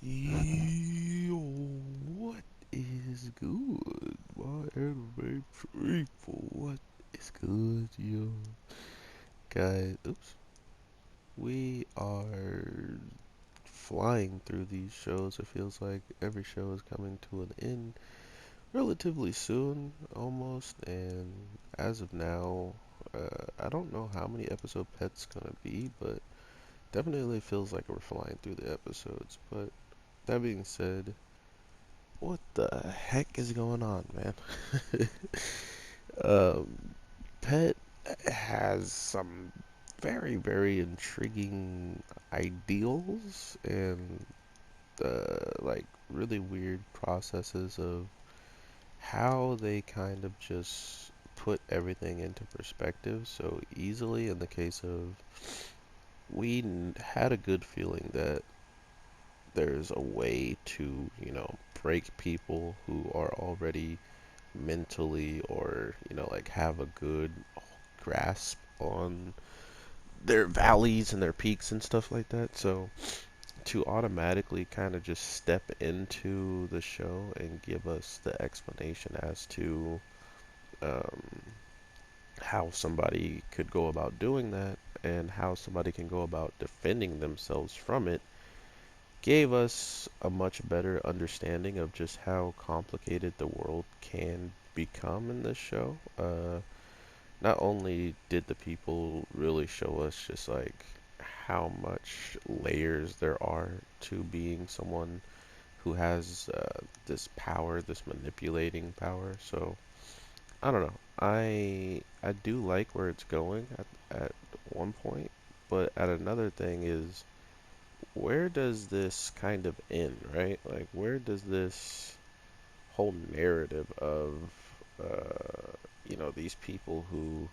Yo, what is good, my anime people? What is good, yo? Guys, oops. We are flying through these shows. It feels like every show is coming to an end relatively soon, almost. And as of now, I don't know how many episode Pet's gonna be, but definitely feels like we're flying through the episodes. But that being said, what the heck is going on, man? um, Pet has some very, very intriguing ideals and like really weird processes of how they kind of just put everything into perspective so easily. In the case of, had a good feeling that there's a way to, break people who are already mentally or, like have a good grasp on their valleys and their peaks and stuff like that. So to automatically kind of just step into the show and give us the explanation as to um, how somebody could go about doing that and how somebody can go about defending themselves from it gave us a much better understanding of just how complicated the world can become in this show. Not only did the people really show us just like how much layers there are to being someone who has this power, this manipulating power. So I don't know. I do like where it's going at one point, but at another thing is where does this kind of end, right? Like where does this whole narrative of these people who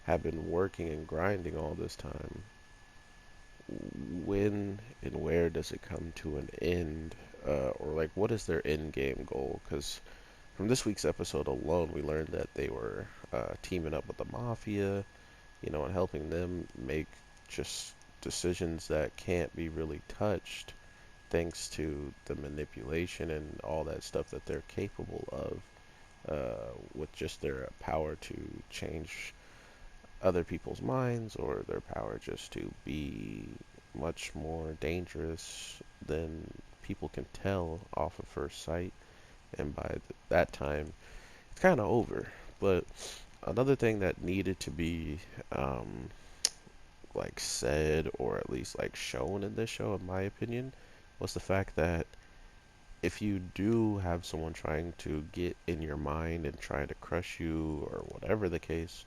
have been working and grinding all this time, when and where does it come to an end? Or like what is their end game goal? Because from this week's episode alone, we learned that they were teaming up with the mafia, and helping them make just decisions that can't be really touched thanks to the manipulation and all that stuff that they're capable of with just their power to change other people's minds or their power just to be much more dangerous than people can tell off of first sight. And by that time, it's kind of over. But another thing that needed to be um, like said or at least like shown in this show, in my opinion, was the fact that if you do have someone trying to get in your mind and trying to crush you or whatever the case,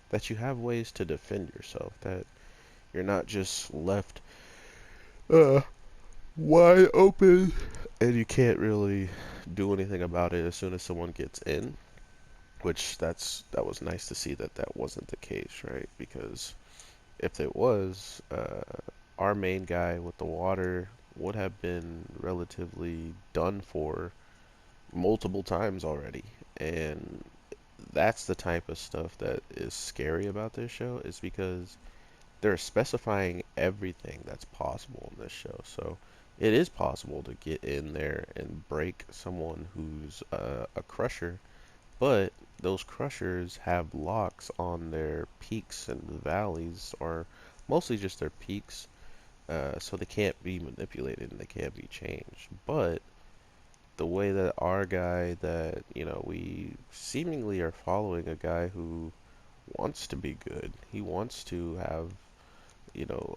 that you have ways to defend yourself, that you're not just left uh, wide open and you can't really do anything about it as soon as someone gets in. Which that was nice to see that that wasn't the case, right? Because if it was, our main guy with the water would have been relatively done for multiple times already. And that's the type of stuff that is scary about this show, is because they're specifying everything that's possible in this show. So it is possible to get in there and break someone who's a crusher, but those crushers have locks on their peaks and valleys, or mostly just their peaks, so they can't be manipulated and they can't be changed. But the way that our guy, that we seemingly are following a guy who wants to be good, he wants to have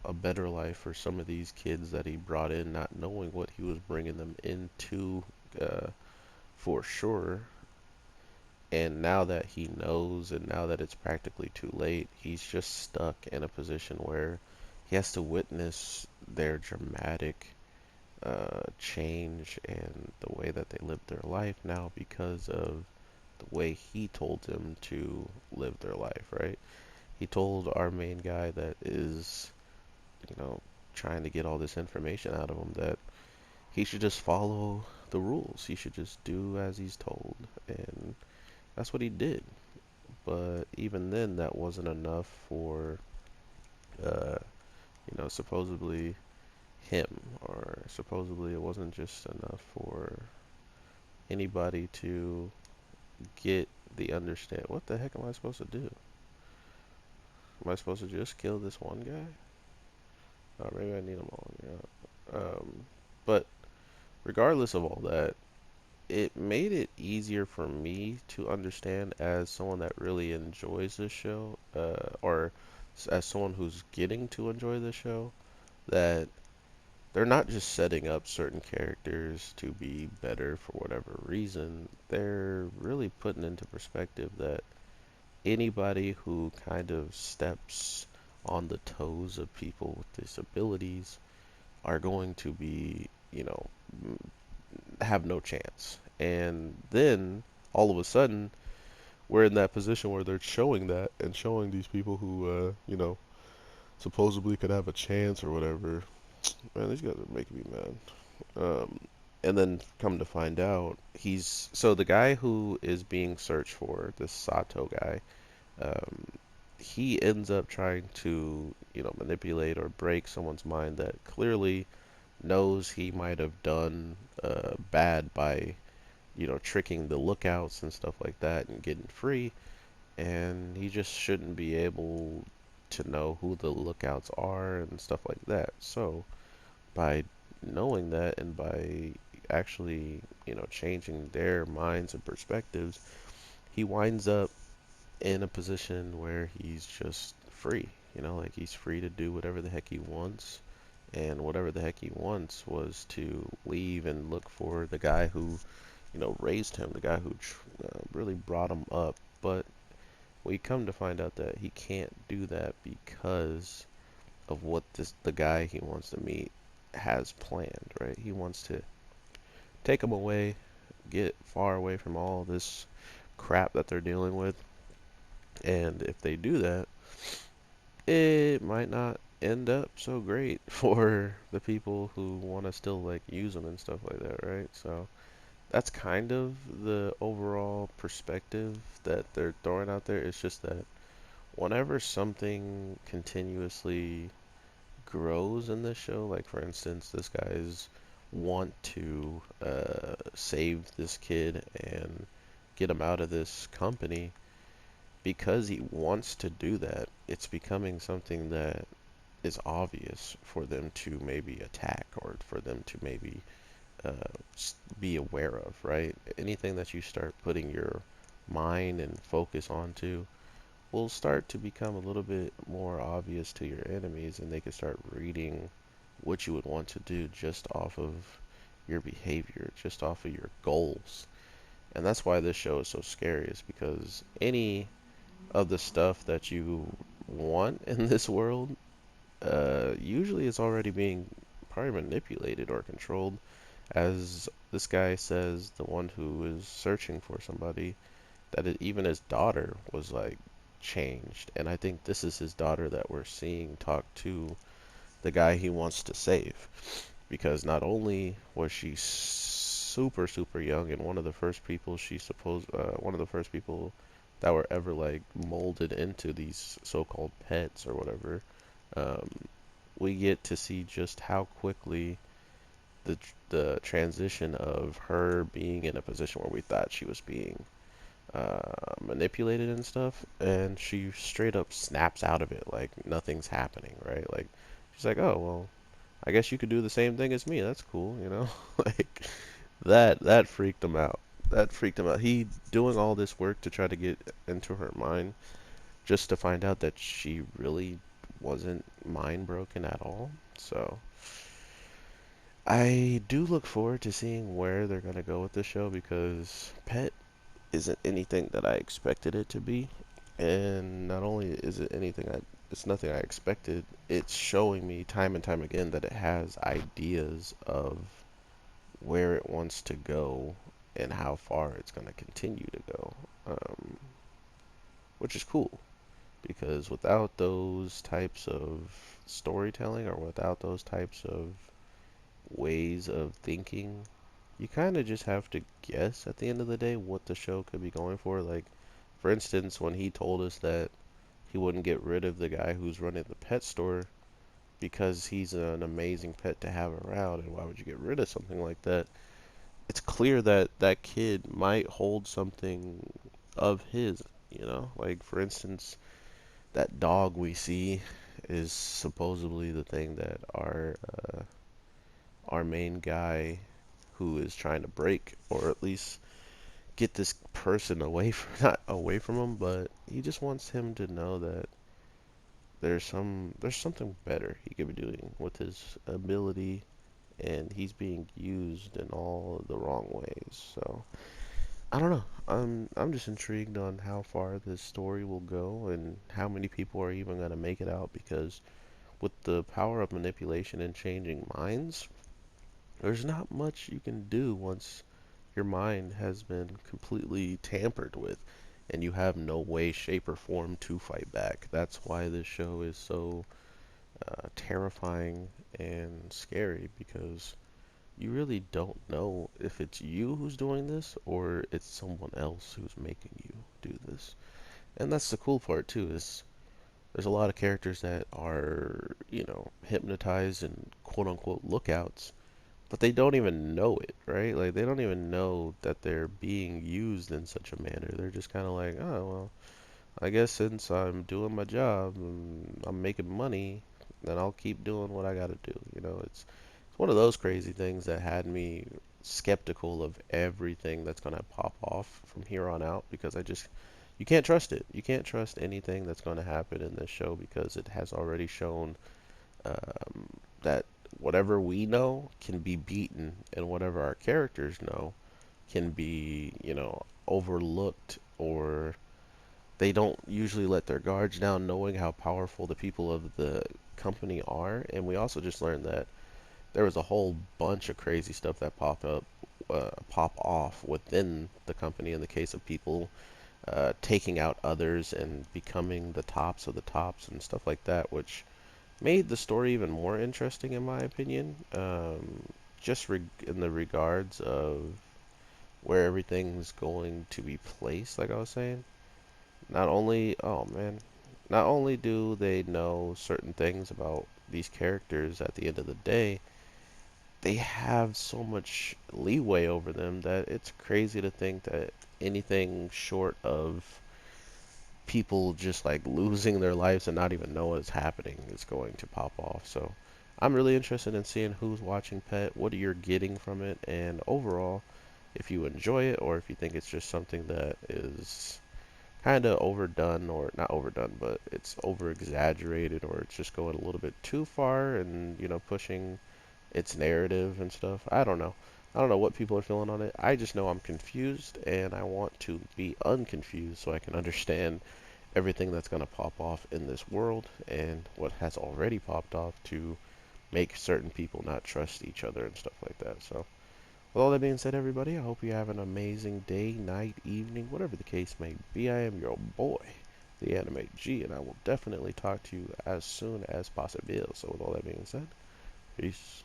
a better life for some of these kids that he brought in, not knowing what he was bringing them into, uh, for sure. And now that he knows, and now that it's practically too late, he's just stuck in a position where he has to witness their dramatic change and the way that they live their life now because of the way he told them to live their life, right? He told our main guy that is, you know, trying to get all this information out of him that he should just follow the rules. He should just do as he's told. And that's what he did. But even then, that wasn't enough for, supposedly him or supposedly it wasn't just enough for anybody to get the understand. What the heck am I supposed to do? Am I supposed to just kill this one guy? Oh, maybe I need them all. Yeah. But regardless of all that, it made it easier for me to understand as someone that really enjoys this show, or as someone who's getting to enjoy the show, that they're not just setting up certain characters to be better for whatever reason. They're really putting into perspective that anybody who kind of steps on the toes of people with disabilities are going to be, have no chance. And then all of a sudden, we're in that position where they're showing that and showing these people who, supposedly could have a chance or whatever. Man, these guys are making me mad. And then come to find out, so the guy who is being searched for, this Sato guy, um, he ends up trying to, manipulate or break someone's mind that clearly knows he might have done bad by, tricking the lookouts and stuff like that and getting free. And he just shouldn't be able to know who the lookouts are and stuff like that. So by knowing that and by actually, changing their minds and perspectives, he winds up in a position where he's just free. Like he's free to do whatever the heck he wants. And whatever the heck he wants was to leave and look for the guy who, raised him, the guy who really brought him up. But we come to find out that he can't do that because of what the guy he wants to meet has planned, right? He wants to take him away, get far away from all this crap that they're dealing with. And if they do that, it might not end up so great for the people who want to still like use them and stuff like that, right? So that's kind of the overall perspective that they're throwing out there. It's just that whenever something continuously grows in this show, like for instance, this guy's want to save this kid and get him out of this company, because he wants to do that, it's becoming something that is obvious for them to maybe attack or for them to maybe uh, be aware of, right? Anything that you start putting your mind and focus onto will start to become a little bit more obvious to your enemies, and they can start reading what you would want to do just off of your behavior, just off of your goals. And that's why this show is so scary, is because any of the stuff that you want in this world, usually it's already being probably manipulated or controlled. As this guy says, the one who is searching for somebody, that even his daughter was like changed. And I think this is his daughter that we're seeing talk to the guy he wants to save. Because not only was she super, super young and one of the first people one of the first people that were ever like molded into these so-called pets or whatever, um, we get to see just how quickly the transition of her being in a position where we thought she was being manipulated and stuff, and she straight up snaps out of it like nothing's happening, right? Like she's like, oh well, I guess you could do the same thing as me. That's cool. Like that freaked him out. That freaked him out. He doing all this work to try to get into her mind just to find out that she really wasn't mind broken at all. So I do look forward to seeing where they're gonna go with the show, because Pet isn't anything that I expected it to be. And not only is it it's nothing I expected, it's showing me time and time again that it has ideas of where it wants to go and how far it's going to continue to go. Um, which is cool, because without those types of storytelling, or without those types of ways of thinking, you kind of just have to guess at the end of the day what the show could be going for. Like, for instance, when he told us that he wouldn't get rid of the guy who's running the pet store, because he's an amazing pet to have around, and why would you get rid of something like that? It's clear that that kid might hold something of his, like for instance, that dog we see is supposedly the thing that our main guy who is trying to break, or at least get this person away from not away from him, but he just wants him to know that there's something better he could be doing with his ability, and he's being used in all the wrong ways. So I don't know. I'm just intrigued on how far this story will go and how many people are even gonna make it out, because with the power of manipulation and changing minds, there's not much you can do once your mind has been completely tampered with and you have no way, shape, or form to fight back. That's why this show is so terrifying and scary, because you really don't know if it's you who's doing this or it's someone else who's making you do this. And that's the cool part too, is there's a lot of characters that are, hypnotized and quote unquote lookouts, but they don't even know it, right? Like they don't even know that they're being used in such a manner. They're just kind of like, oh well, I guess since I'm doing my job and I'm making money, then I'll keep doing what I gotta do. It's one of those crazy things that had me skeptical of everything that's gonna pop off from here on out, because you can't trust it. You can't trust anything that's gonna happen in this show, because it has already shown that whatever we know can be beaten, and whatever our characters know can be, overlooked, or they don't usually let their guards down, knowing how powerful the people of the company are. And we also just learned that there was a whole bunch of crazy stuff that pop off within the company in the case of people taking out others and becoming the tops of the tops and stuff like that, which made the story even more interesting in my opinion. Just in the regards of where everything's going to be placed, like I was saying. Not only, oh man, not only do they know certain things about these characters at the end of the day, they have so much leeway over them that it's crazy to think that anything short of people just like losing their lives and not even know what's happening is going to pop off. So I'm really interested in seeing who's watching Pet, what you're getting from it, and overall, if you enjoy it or if you think it's just something that is kind of overdone, or not overdone, but it's over exaggerated, or it's just going a little bit too far and, pushing its narrative and stuff. I don't know. I don't know what people are feeling on it. I just know I'm confused, and I want to be unconfused so I can understand everything that's going to pop off in this world and what has already popped off to make certain people not trust each other and stuff like that. So, with all that being said, everybody, I hope you have an amazing day, night, evening, whatever the case may be. I am your boy, the Anime G, and I will definitely talk to you as soon as possible. So, with all that being said, peace.